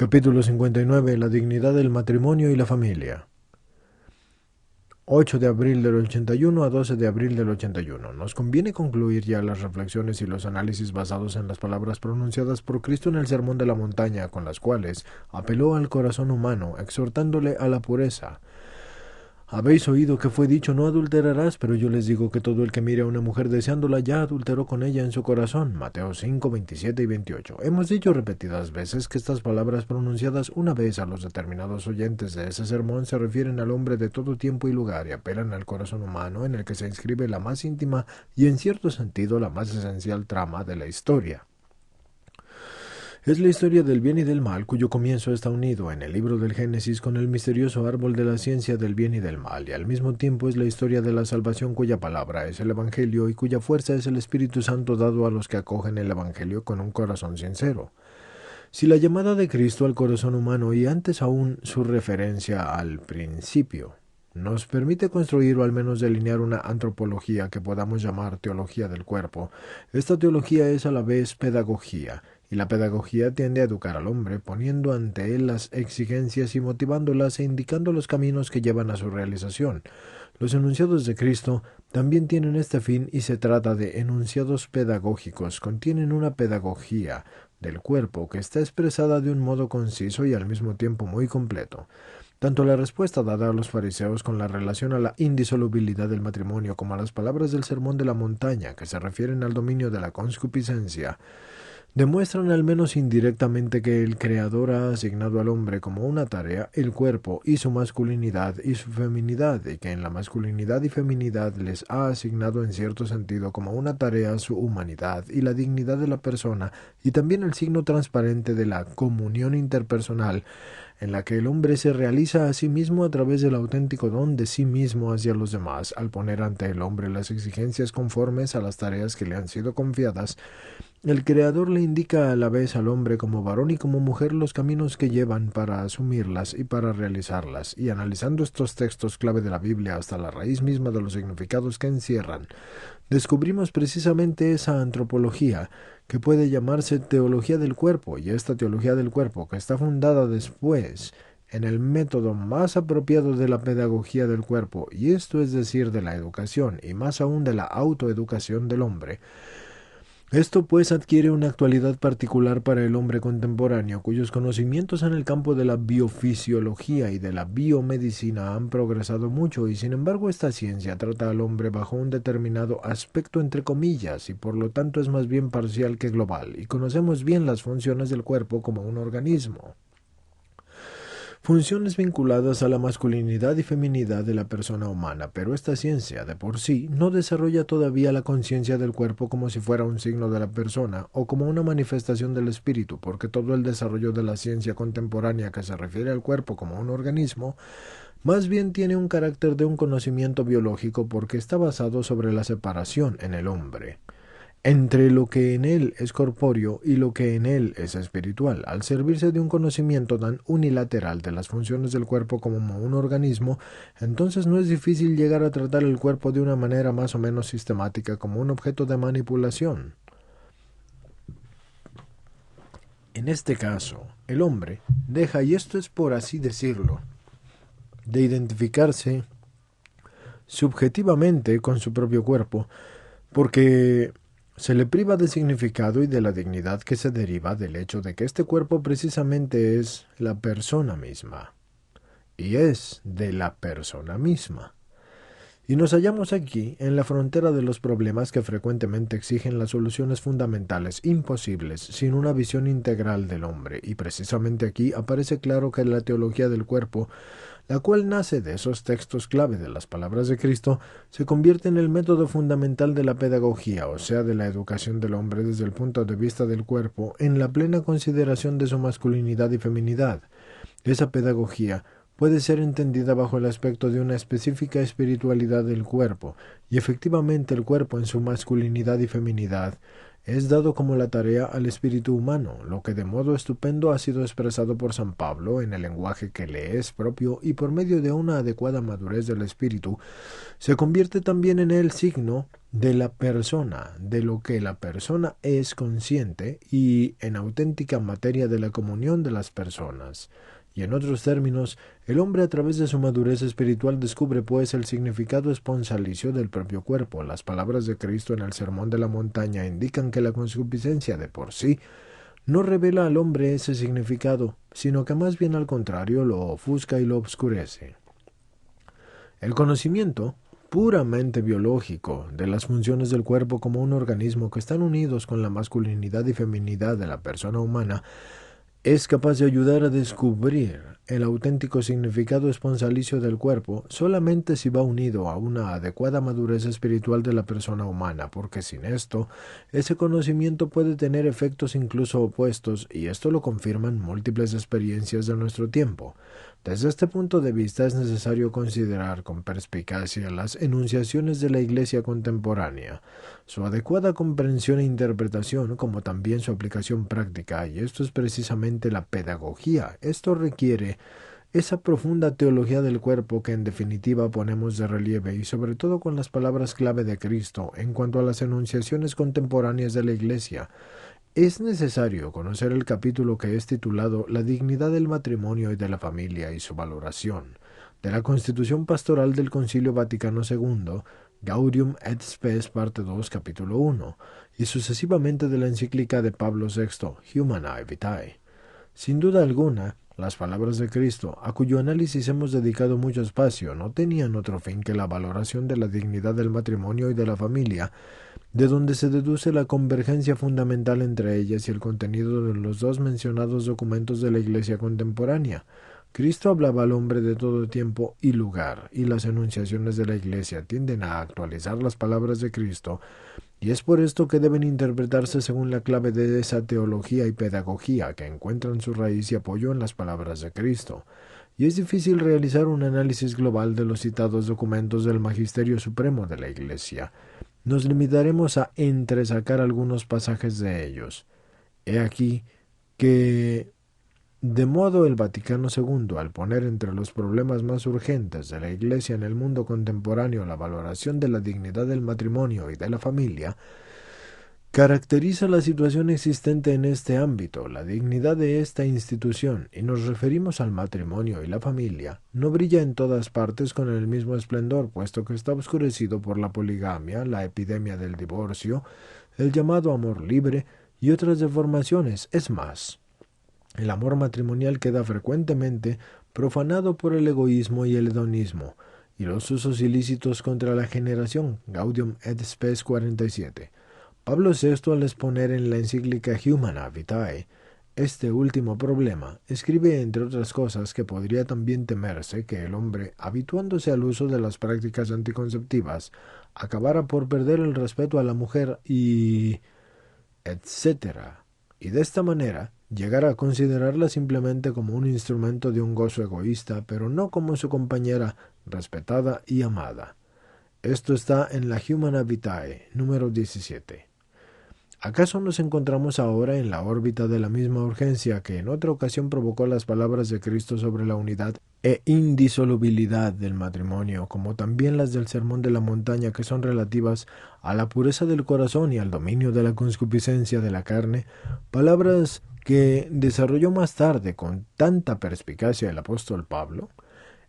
Capítulo 59. La dignidad del matrimonio y la familia. 8 de abril del 81 a 12 de abril del 81. Nos conviene concluir ya las reflexiones y los análisis basados en las palabras pronunciadas por Cristo en el Sermón de la Montaña, con las cuales apeló al corazón humano, exhortándole a la pureza. Habéis oído que fue dicho: no adulterarás, pero yo les digo que todo el que mire a una mujer deseándola ya adulteró con ella en su corazón. Mateo 5, 27 y 28. Hemos dicho repetidas veces que estas palabras pronunciadas una vez a los determinados oyentes de ese sermón se refieren al hombre de todo tiempo y lugar y apelan al corazón humano, en el que se inscribe la más íntima y en cierto sentido la más esencial trama de la historia. Es la historia del bien y del mal, cuyo comienzo está unido en el libro del Génesis con el misterioso árbol de la ciencia del bien y del mal, y al mismo tiempo es la historia de la salvación cuya palabra es el Evangelio y cuya fuerza es el Espíritu Santo dado a los que acogen el Evangelio con un corazón sincero. Si la llamada de Cristo al corazón humano y antes aún su referencia al principio nos permite construir o al menos delinear una antropología que podamos llamar teología del cuerpo, esta teología es a la vez pedagogía, y la pedagogía tiende a educar al hombre, poniendo ante él las exigencias y motivándolas e indicando los caminos que llevan a su realización. Los enunciados de Cristo también tienen este fin y se trata de enunciados pedagógicos, contienen una pedagogía del cuerpo que está expresada de un modo conciso y al mismo tiempo muy completo. Tanto la respuesta dada a los fariseos con la relación a la indisolubilidad del matrimonio como a las palabras del Sermón de la Montaña que se refieren al dominio de la concupiscencia demuestran al menos indirectamente que el Creador ha asignado al hombre como una tarea el cuerpo y su masculinidad y su feminidad, y que en la masculinidad y feminidad les ha asignado en cierto sentido como una tarea su humanidad y la dignidad de la persona, y también el signo transparente de la comunión interpersonal, en la que el hombre se realiza a sí mismo a través del auténtico don de sí mismo hacia los demás, al poner ante el hombre las exigencias conformes a las tareas que le han sido confiadas. El Creador le indica a la vez al hombre como varón y como mujer los caminos que llevan para asumirlas y para realizarlas, y analizando estos textos clave de la Biblia hasta la raíz misma de los significados que encierran, descubrimos precisamente esa antropología que puede llamarse teología del cuerpo, y esta teología del cuerpo, que está fundada después en el método más apropiado de la pedagogía del cuerpo, y esto es decir, de la educación, y más aún de la autoeducación del hombre. Esto pues adquiere una actualidad particular para el hombre contemporáneo, cuyos conocimientos en el campo de la biofisiología y de la biomedicina han progresado mucho, y sin embargo esta ciencia trata al hombre bajo un determinado aspecto entre comillas, y por lo tanto es más bien parcial que global, y conocemos bien las funciones del cuerpo como un organismo. Funciones vinculadas a la masculinidad y feminidad de la persona humana, pero esta ciencia de por sí no desarrolla todavía la conciencia del cuerpo como si fuera un signo de la persona o como una manifestación del espíritu, porque todo el desarrollo de la ciencia contemporánea que se refiere al cuerpo como un organismo más bien tiene un carácter de un conocimiento biológico, porque está basado sobre la separación en el hombre entre lo que en él es corpóreo y lo que en él es espiritual. Al servirse de un conocimiento tan unilateral de las funciones del cuerpo como un organismo, entonces no es difícil llegar a tratar el cuerpo de una manera más o menos sistemática como un objeto de manipulación. En este caso, el hombre deja, y esto es por así decirlo, de identificarse subjetivamente con su propio cuerpo, porque se le priva de significado y de la dignidad que se deriva del hecho de que este cuerpo precisamente es la persona misma, y es de la persona misma. Y nos hallamos aquí en la frontera de los problemas que frecuentemente exigen las soluciones fundamentales imposibles sin una visión integral del hombre, y precisamente aquí aparece claro que la teología del cuerpo, la cual nace de esos textos clave de las palabras de Cristo, se convierte en el método fundamental de la pedagogía, o sea, de la educación del hombre desde el punto de vista del cuerpo, en la plena consideración de su masculinidad y feminidad. Esa pedagogía puede ser entendida bajo el aspecto de una específica espiritualidad del cuerpo, y efectivamente el cuerpo en su masculinidad y feminidad es dado como la tarea al espíritu humano, lo que de modo estupendo ha sido expresado por San Pablo en el lenguaje que le es propio, y por medio de una adecuada madurez del espíritu, se convierte también en el signo de la persona, de lo que la persona es consciente y en auténtica materia de la comunión de las personas. Y en otros términos, el hombre a través de su madurez espiritual descubre pues el significado esponsalicio del propio cuerpo. Las palabras de Cristo en el Sermón de la Montaña indican que la concupiscencia de por sí no revela al hombre ese significado, sino que más bien al contrario lo ofusca y lo obscurece. El conocimiento puramente biológico de las funciones del cuerpo como un organismo que están unidos con la masculinidad y feminidad de la persona humana es capaz de ayudar a descubrir el auténtico significado esponsalicio del cuerpo solamente si va unido a una adecuada madurez espiritual de la persona humana, porque sin esto, ese conocimiento puede tener efectos incluso opuestos, y esto lo confirman múltiples experiencias de nuestro tiempo. Desde este punto de vista es necesario considerar con perspicacia las enunciaciones de la Iglesia contemporánea, su adecuada comprensión e interpretación, como también su aplicación práctica, y esto es precisamente la pedagogía. Esto requiere esa profunda teología del cuerpo que en definitiva ponemos de relieve, y sobre todo con las palabras clave de Cristo en cuanto a las enunciaciones contemporáneas de la Iglesia. Es necesario conocer el capítulo que es titulado La dignidad del matrimonio y de la familia y su valoración, de la Constitución Pastoral del Concilio Vaticano II, Gaudium et Spes, parte 2, capítulo 1, y sucesivamente de la encíclica de Pablo VI, Humanae Vitae. Sin duda alguna, las palabras de Cristo, a cuyo análisis hemos dedicado mucho espacio, no tenían otro fin que la valoración de la dignidad del matrimonio y de la familia, de donde se deduce la convergencia fundamental entre ellas y el contenido de los dos mencionados documentos de la Iglesia contemporánea. Cristo hablaba al hombre de todo tiempo y lugar, y las enunciaciones de la Iglesia tienden a actualizar las palabras de Cristo, y es por esto que deben interpretarse según la clave de esa teología y pedagogía que encuentran su raíz y apoyo en las palabras de Cristo. Y es difícil realizar un análisis global de los citados documentos del Magisterio Supremo de la Iglesia. Nos limitaremos a entresacar algunos pasajes de ellos. He aquí que, de modo el Vaticano II, al poner entre los problemas más urgentes de la Iglesia en el mundo contemporáneo la valoración de la dignidad del matrimonio y de la familia, caracteriza la situación existente en este ámbito. La dignidad de esta institución, y nos referimos al matrimonio y la familia, no brilla en todas partes con el mismo esplendor, puesto que está oscurecido por la poligamia, la epidemia del divorcio, el llamado amor libre y otras deformaciones. Es más, el amor matrimonial queda frecuentemente profanado por el egoísmo y el hedonismo, y los usos ilícitos contra la generación. Gaudium et Spes 47. Pablo VI, al exponer en la encíclica Humanae Vitae este último problema, escribe entre otras cosas que podría también temerse que el hombre, habituándose al uso de las prácticas anticonceptivas, acabara por perder el respeto a la mujer y etcétera, y de esta manera llegar a considerarla simplemente como un instrumento de un gozo egoísta, pero no como su compañera respetada y amada. Esto está en la Humanae Vitae, número 17. ¿Acaso nos encontramos ahora en la órbita de la misma urgencia que en otra ocasión provocó las palabras de Cristo sobre la unidad e indisolubilidad del matrimonio, como también las del Sermón de la Montaña, que son relativas a la pureza del corazón y al dominio de la concupiscencia de la carne, palabras que desarrolló más tarde con tanta perspicacia el apóstol Pablo?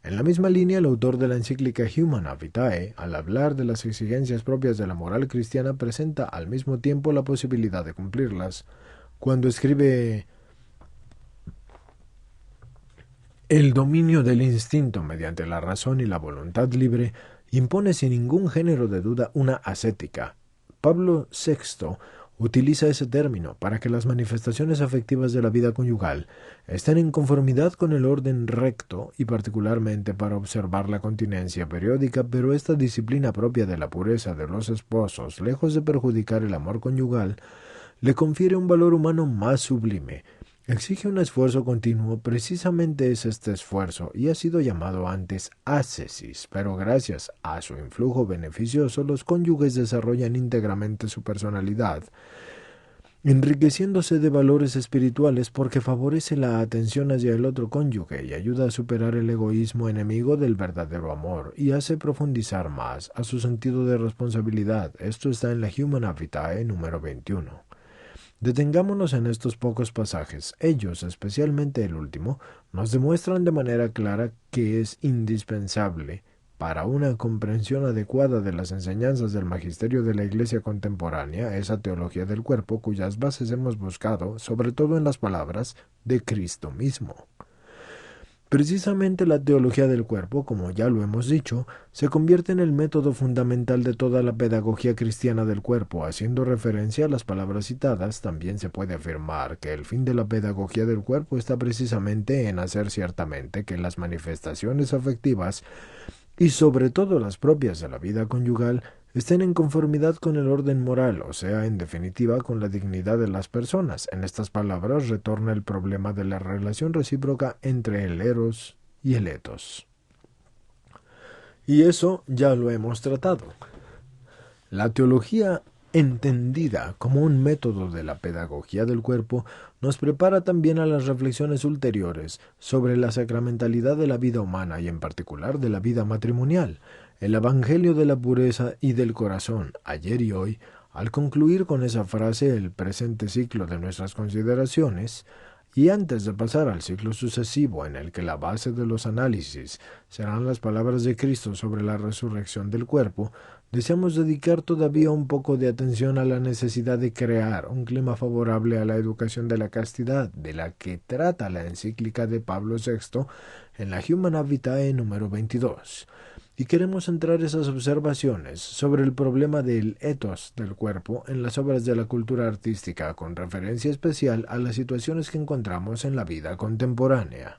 En la misma línea, el autor de la encíclica Humanae Vitae, al hablar de las exigencias propias de la moral cristiana, presenta al mismo tiempo la posibilidad de cumplirlas. Cuando escribe: el dominio del instinto mediante la razón y la voluntad libre impone sin ningún género de duda una ascética. Pablo VI utiliza ese término para que las manifestaciones afectivas de la vida conyugal estén en conformidad con el orden recto y particularmente para observar la continencia periódica, pero esta disciplina propia de la pureza de los esposos, lejos de perjudicar el amor conyugal, le confiere un valor humano más sublime. Exige un esfuerzo continuo, precisamente es este esfuerzo, y ha sido llamado antes ascesis, pero gracias a su influjo beneficioso los cónyuges desarrollan íntegramente su personalidad. enriqueciéndose de valores espirituales porque favorece la atención hacia el otro cónyuge y ayuda a superar el egoísmo enemigo del verdadero amor y hace profundizar más a su sentido de responsabilidad. Esto está en la Humana Vitae número 21. Detengámonos en estos pocos pasajes. Ellos, especialmente el último, nos demuestran de manera clara que es indispensable para una comprensión adecuada de las enseñanzas del magisterio de la Iglesia contemporánea, esa teología del cuerpo cuyas bases hemos buscado, sobre todo en las palabras de Cristo mismo. Precisamente la teología del cuerpo, como ya lo hemos dicho, se convierte en el método fundamental de toda la pedagogía cristiana del cuerpo. Haciendo referencia a las palabras citadas, también se puede afirmar que el fin de la pedagogía del cuerpo está precisamente en hacer ciertamente que las manifestaciones afectivas y sobre todo las propias de la vida conyugal, estén en conformidad con el orden moral, o sea, en definitiva, con la dignidad de las personas. En estas palabras retorna el problema de la relación recíproca entre el eros y el etos. Y eso ya lo hemos tratado. La teología entendida como un método de la pedagogía del cuerpo, nos prepara también a las reflexiones ulteriores sobre la sacramentalidad de la vida humana y en particular de la vida matrimonial. El Evangelio de la pureza y del corazón, ayer y hoy, al concluir con esa frase el presente ciclo de nuestras consideraciones, y antes de pasar al ciclo sucesivo en el que la base de los análisis serán las palabras de Cristo sobre la resurrección del cuerpo, deseamos dedicar todavía un poco de atención a la necesidad de crear un clima favorable a la educación de la castidad, de la que trata la encíclica de Pablo VI en la Humana Vitae número 22. Y queremos centrar esas observaciones sobre el problema del ethos del cuerpo en las obras de la cultura artística, con referencia especial a las situaciones que encontramos en la vida contemporánea.